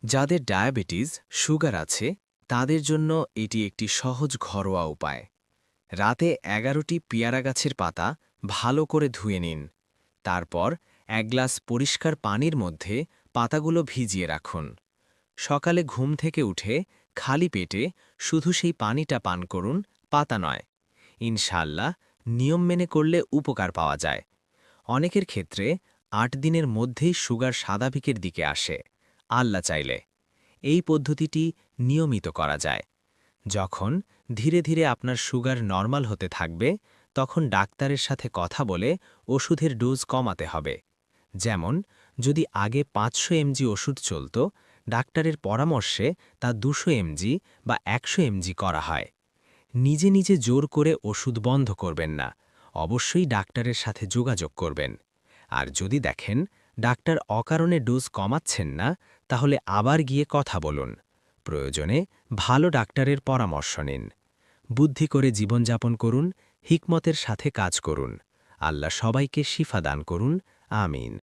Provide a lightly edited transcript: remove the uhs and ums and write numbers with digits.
যাদের diabetes, sugar আছে, তাদের জন্য এটি একটি সহজ ঘরোয়া উপায়। রাতে ১১টি পেয়ারা গাছের পাতা ভালো করে ধুয়ে নিন। তারপর ১ গ্লাস পরিষ্কার পানির মধ্যে পাতাগুলো ভিজিয়ে রাখুন। সকালে ঘুম থেকে উঠে খালি পেটে শুধু সেই পানিটা পান করুন, পাতা নয়। ইনশাআল্লাহ নিয়ম মেনে করলে উপকার পাওয়া যায়। অনেকের ক্ষেত্রে ৮ দিনের মধ্যেই সুগার স্বাভাবিকের দিকে আসে, আল্লাহ চাইলে। এই পদ্ধতিটি নিয়মিত করা যায়। যখন ধীরে ধীরে আপনার সুগার নরমাল হতে থাকবে, তখন ডাক্তারের সাথে কথা বলে ওষুধের ডোজ কমাতে হবে। যেমন, যদি আগে ৫০০ এমজি ওষুধ চলত, ডাক্তারের পরামর্শে তা ২০০ এমজি বা ১০০ এমজি করা হয়। নিজে নিজে জোর করে ওষুধ বন্ধ করবেন না, অবশ্যই ডাক্তারের সাথে যোগাযোগ করবেন। আর যদি দেখেন ডাক্তার অকারণে ডোজ কমাচ্ছেন না, তাহলে আবার গিয়ে কথা বলুন। প্রয়োজনে ভালো ডাক্তারের পরামর্শ নিন। বুদ্ধি করে জীবনযাপন করুন, হিকমতের সাথে কাজ করুন। আল্লাহ সবাইকে শিফা দান করুন। আমিন।